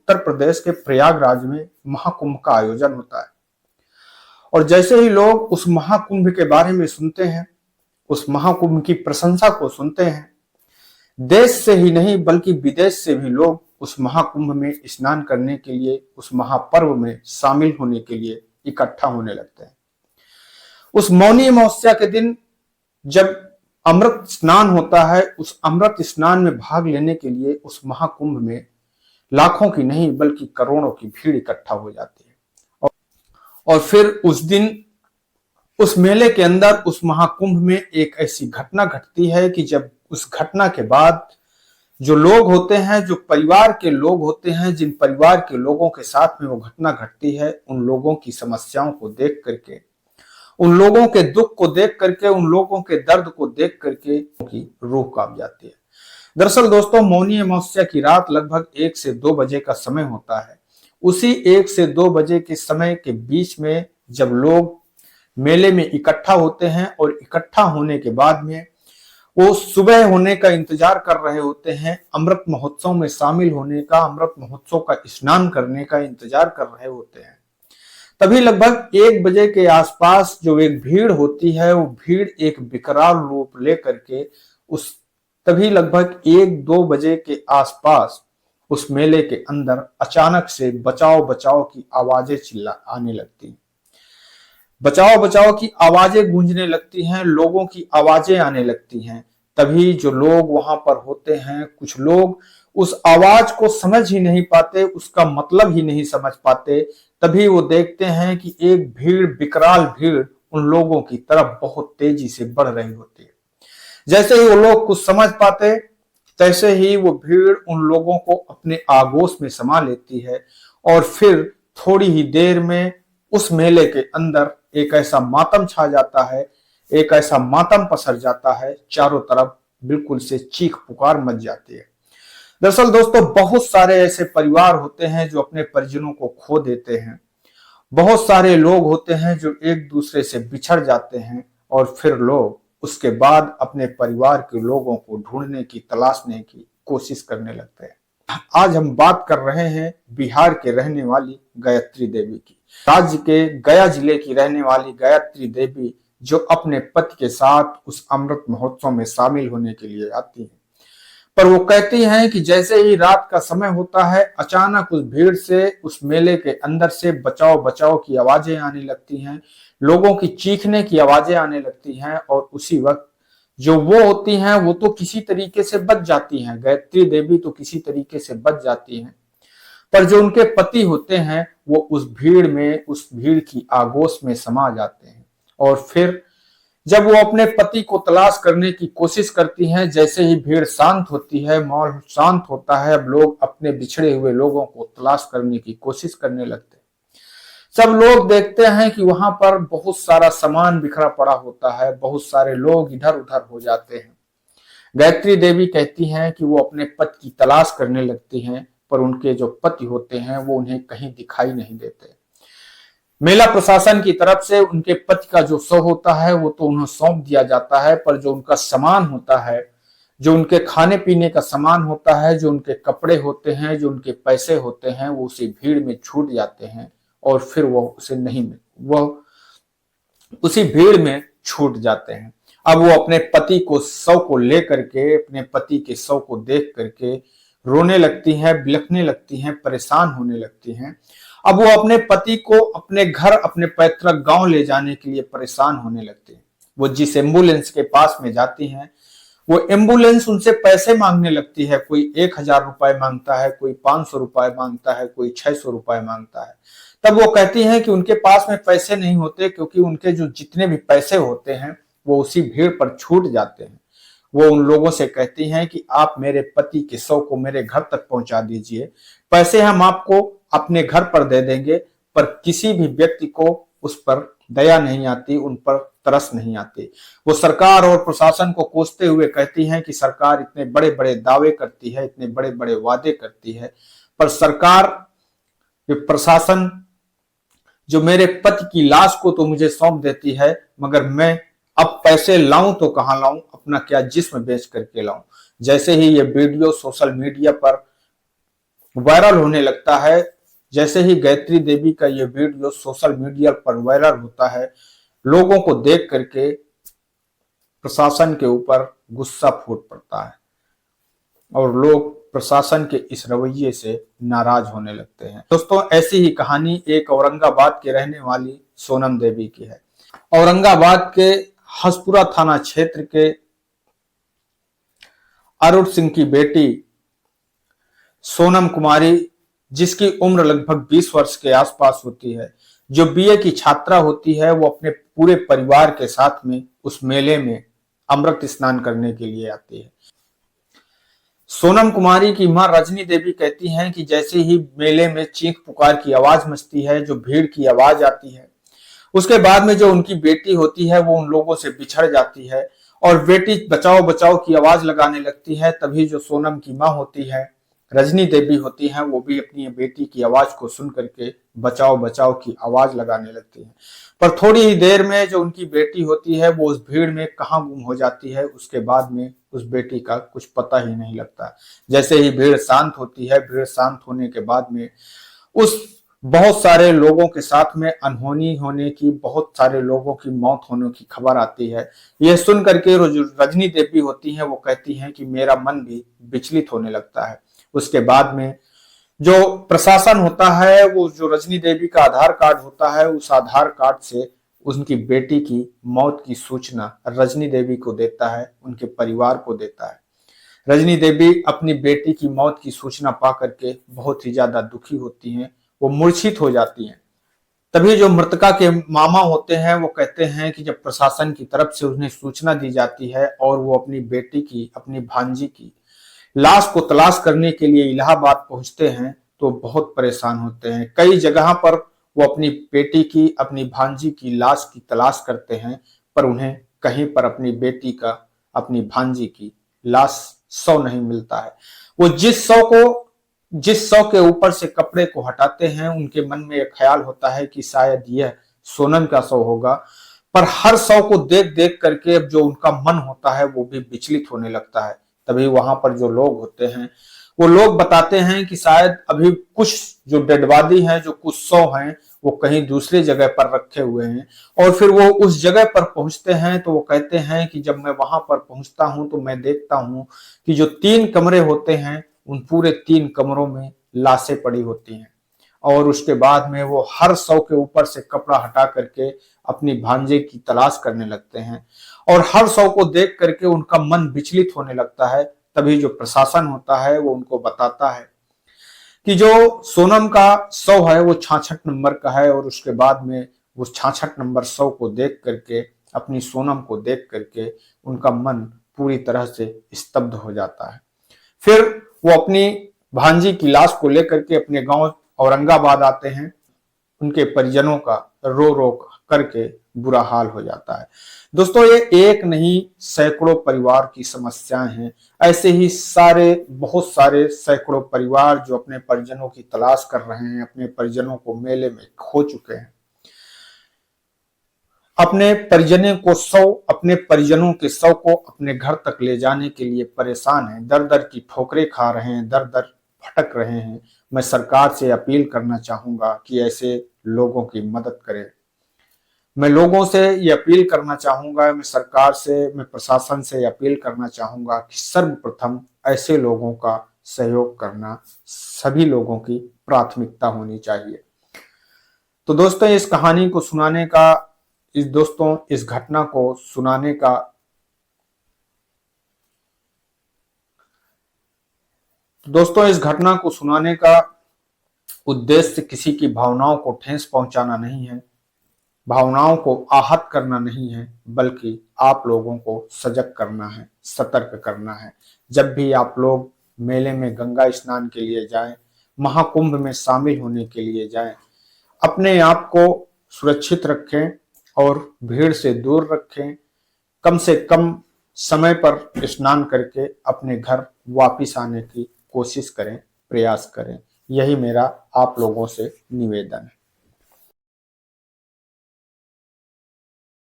उत्तर प्रदेश के प्रयागराज में महाकुंभ का आयोजन होता है। और जैसे ही लोग उस महाकुंभ के बारे में सुनते हैं, उस महाकुंभ की प्रशंसा को सुनते हैं, देश से ही नहीं बल्कि विदेश से भी लोग उस महाकुंभ में स्नान करने के लिए, उस महापर्व में शामिल होने के लिए इकट्ठा होने लगते हैं। उस मौनी अमावस्या के दिन जब अमृत स्नान होता है, उस अमृत स्नान में भाग लेने के लिए उस महाकुंभ में लाखों की नहीं बल्कि करोड़ों की भीड़ इकट्ठा हो जाती है। और फिर उस दिन उस मेले के अंदर, उस महाकुंभ में एक ऐसी घटना घटती है कि जब उस घटना के बाद जो लोग होते हैं, जो परिवार के लोग होते हैं, जिन परिवार के लोगों के साथ में वो घटना घटती है, उन लोगों की समस्याओं को देख करके, उन लोगों के दुख को देख करके, उन लोगों के दर्द को देख करके उनकी रूह कांप जाती है। दरअसल दोस्तों, मौनी अमावस्या की रात लगभग 1 से 2 बजे का समय होता है। उसी 1 से 2 बजे के समय के बीच में जब लोग मेले में इकट्ठा होते हैं और इकट्ठा होने के बाद में वो सुबह होने का इंतजार कर रहे होते हैं, अमृत महोत्सव में शामिल होने का, अमृत महोत्सव का स्नान करने का इंतजार कर रहे होते हैं, तभी लगभग 1 बजे के आसपास जो एक भीड़ होती है, वो भीड़ एक विकराल रूप लेकर के तभी लगभग 1-2 बजे के आसपास उस मेले के अंदर अचानक से बचाओ बचाओ की आवाजें आने लगती हैं। बचाओ बचाओ की आवाजें गूंजने लगती हैं, लोगों की आवाजें आने लगती हैं। तभी जो लोग वहां पर होते हैं, कुछ लोग उस आवाज को समझ ही नहीं पाते, उसका मतलब ही नहीं समझ पाते। तभी वो देखते हैं कि एक भीड़, विकराल भीड़ उन लोगों की तरफ बहुत तेजी से बढ़ रही होती है। जैसे ही वो लोग कुछ समझ पाते, तैसे ही वो भीड़ उन लोगों को अपने आगोश में समा लेती है और फिर थोड़ी ही देर में उस मेले के अंदर एक ऐसा मातम छा जाता है, एक ऐसा मातम पसर जाता है, चारों तरफ बिल्कुल से चीख पुकार मच जाती है। दरअसल दोस्तों, बहुत सारे ऐसे परिवार होते हैं जो अपने परिजनों को खो देते हैं। बहुत सारे लोग होते हैं जो एक दूसरे से बिछड़ जाते हैं और फिर लोग उसके बाद अपने परिवार के लोगों को ढूंढने की, तलाशने की कोशिश करने लगते हैं। आज हम बात कर रहे हैं बिहार के रहने वाली गायत्री देवी की। राज्य के गया जिले की रहने वाली गायत्री देवी जो अपने पति के साथ उस अमृत महोत्सव में शामिल होने के लिए आती हैं, पर वो कहती हैं कि जैसे ही रात का समय होता है, अचानक उस भीड़ से, उस मेले के अंदर से बचाओ बचाओ की आवाजें आने लगती हैं, लोगों की चीखने की आवाजें आने लगती हैं। और उसी वक्त जो वो होती हैं, वो तो किसी तरीके से बच जाती हैं, गायत्री देवी तो किसी तरीके से बच जाती हैं, पर जो उनके पति होते हैं वो उस भीड़ में, उस भीड़ की आगोश में समा जाते हैं। और फिर जब वो अपने पति को तलाश करने की कोशिश करती हैं, जैसे ही भीड़ शांत होती है, माहौल शांत होता है, अब लोग अपने बिछड़े हुए लोगों को तलाश करने की कोशिश करने लगते हैं। सब लोग देखते हैं कि वहां पर बहुत सारा सामान बिखरा पड़ा होता है, बहुत सारे लोग इधर उधर हो जाते हैं। गायत्री देवी कहती हैं कि वो अपने पति की तलाश करने लगती हैं, पर उनके जो पति होते हैं वो उन्हें कहीं दिखाई नहीं देते। मेला प्रशासन की तरफ से उनके पति का जो शव होता है वो तो उन्हें सौंप दिया जाता है, पर जो उनका सामान होता है, जो उनके खाने पीने का सामान होता है, जो उनके कपड़े होते हैं, जो उनके पैसे होते हैं, वो उसी भीड़ में छूट जाते हैं और फिर वो उसी भीड़ में छूट जाते हैं। अब वो अपने पति को, शव को लेकर के, अपने पति के शव को देख करके रोने लगती हैं, बिलखने लगती हैं, परेशान होने लगती हैं। अब वो अपने पति को अपने घर, अपने पैतृक गांव ले जाने के लिए परेशान होने लगती हैं। वो जिस एम्बुलेंस के पास में जाती हैं, वो एम्बुलेंस उनसे पैसे मांगने लगती है। कोई 1000 रुपए मांगता है, कोई 500 रुपए मांगता है, कोई 600 रुपए मांगता है। तब वो कहती हैं कि उनके पास में पैसे नहीं होते, क्योंकि उनके जो जितने भी पैसे होते हैं वो उसी भीड़ पर छूट जाते हैं। वो उन लोगों से कहती हैं कि आप मेरे पति के शव को मेरे घर तक पहुंचा दीजिए, पैसे हम आपको अपने घर पर दे देंगे। पर किसी भी व्यक्ति को उस पर दया नहीं आती, उन पर तरस नहीं आती। वो सरकार और प्रशासन को कोसते हुए कहती हैं कि सरकार इतने बड़े बड़े दावे करती है, इतने बड़े बड़े वादे करती है, पर सरकार, प्रशासन जो मेरे पति की लाश को तो मुझे सौंप देती है, मगर मैं अब पैसे लाऊं तो कहां लाऊं, अपना क्या जिस्म बेच करके लाऊं। जैसे ही ये वीडियो सोशल मीडिया पर वायरल होने लगता है। जैसे ही गायत्री देवी का ये वीडियो सोशल मीडिया पर वायरल होता है, लोगों को देख करके प्रशासन के ऊपर गुस्सा फूट पड़ता है और लोग प्रशासन के इस रवैये से नाराज होने लगते हैं। दोस्तों, ऐसी ही कहानी एक औरंगाबाद के रहने वाली सोनम देवी की है। औरंगाबाद के हसपुरा थाना क्षेत्र के अरुण सिंह की बेटी सोनम कुमारी, जिसकी उम्र लगभग 20 वर्ष के आसपास होती है, जो बीए की छात्रा होती है, वो अपने पूरे परिवार के साथ में उस मेले में अमृत स्नान करने के लिए आती है। सोनम कुमारी की मां रजनी देवी कहती हैं कि जैसे ही मेले में चीख पुकार की आवाज मचती है, जो भीड़ की आवाज आती है, उसके बाद में जो उनकी बेटी होती है वो उन लोगों से बिछड़ जाती है और बेटी बचाओ बचाओ की आवाज लगाने लगती है। तभी जो सोनम की मां होती है, रजनी देवी होती हैं, वो भी अपनी बेटी की आवाज को सुन करके बचाओ बचाओ की आवाज लगाने लगती है। पर थोड़ी ही देर में जो उनकी बेटी होती है वो उस भीड़ में कहाँ गुम हो जाती है, उसके बाद में उस बेटी का कुछ पता ही नहीं लगता। जैसे ही भीड़ शांत होती है, भीड़ शांत होने के बाद में उस बहुत सारे लोगों के साथ में अनहोनी होने की, बहुत सारे लोगों की मौत होने की खबर आती है। यह सुन करके जो रजनी देवी होती हैं वो कहती हैं कि मेरा मन भी विचलित होने लगता है। उसके बाद में जो प्रशासन होता है, वो जो रजनी देवी का आधार कार्ड होता है, उस आधार कार्ड से उनकी बेटी की मौत की सूचना रजनी देवी को देता है, उनके परिवार को देता है। रजनी देवी अपनी बेटी की मौत की सूचना पा करके बहुत ही ज्यादा दुखी होती हैं, वो मूर्छित हो जाती हैं। तभी जो मृतका के मामा होते हैं वो कहते हैं कि जब प्रशासन की तरफ से उन्हें सूचना दी जाती है और वो अपनी बेटी की, अपनी भांजी की लाश को तलाश करने के लिए इलाहाबाद पहुंचते हैं, तो बहुत परेशान होते हैं। कई जगह पर वो अपनी बेटी की, अपनी भांजी की लाश की तलाश करते हैं, पर उन्हें कहीं पर अपनी बेटी का, अपनी भांजी की लाश शव नहीं मिलता है। वो जिस शव के ऊपर से कपड़े को हटाते हैं, उनके मन में एक ख्याल होता है कि शायद यह सोनम का शव होगा। पर हर शव को देख देख करके अब जो उनका मन होता है वो भी विचलित होने लगता है। तभी वहां पर जो लोग होते हैं वो लोग बताते हैं कि शायद अभी कुछ जो डेड बॉडी हैं, जो कुछ शव हैं, वो कहीं दूसरी जगह पर रखे हुए हैं। और फिर वो उस जगह पर पहुंचते हैं तो वो कहते हैं कि जब मैं वहां पर पहुंचता हूं तो मैं देखता हूं कि जो 3 कमरे होते हैं, उन पूरे 3 कमरों में लाशें पड़ी होती हैं। और उसके बाद में वो हर शव के ऊपर से कपड़ा हटा करके अपनी भांजे की तलाश करने लगते हैं और हर शव को देख करके उनका मन विचलित होने लगता है। तभी जो प्रशासन होता है वो उनको बताता है कि जो सोनम का शव है वो 66 नंबर का है। और उसके बाद में वो 66 नंबर शव को देख करके, अपनी सोनम को देख करके उनका मन पूरी तरह से स्तब्ध हो जाता है। फिर वो अपनी भांजी की लाश को लेकर के अपने गांव औरंगाबाद आते हैं। उनके परिजनों का रो रो करके बुरा हाल हो जाता है। दोस्तों, ये एक नहीं सैकड़ों परिवार की समस्याएं हैं। ऐसे ही बहुत सारे सैकड़ों परिवार जो अपने परिजनों की तलाश कर रहे हैं, अपने परिजनों को मेले में खो चुके हैं, अपने परिजनों के शव को अपने घर तक ले जाने के लिए परेशान हैं, दर दर की ठोकरें खा रहे हैं, दर दर भटक रहे हैं। मैं सरकार से अपील करना चाहूंगा कि ऐसे लोगों की मदद करें। मैं लोगों से ये अपील करना चाहूंगा, मैं सरकार से, मैं प्रशासन से अपील करना चाहूंगा कि सर्वप्रथम ऐसे लोगों का सहयोग करना सभी लोगों की प्राथमिकता होनी चाहिए। तो दोस्तों, इस घटना को सुनाने का उद्देश्य किसी की भावनाओं को ठेस पहुंचाना नहीं है, भावनाओं को आहत करना नहीं है, बल्कि आप लोगों को सजग करना है, सतर्क करना है। जब भी आप लोग मेले में गंगा स्नान के लिए जाएं, महाकुंभ में शामिल होने के लिए जाएं, अपने आप को सुरक्षित रखें और भीड़ से दूर रखें। कम से कम समय पर स्नान करके अपने घर वापिस आने की कोशिश करें, प्रयास करें। यही मेरा आप लोगों से निवेदन है।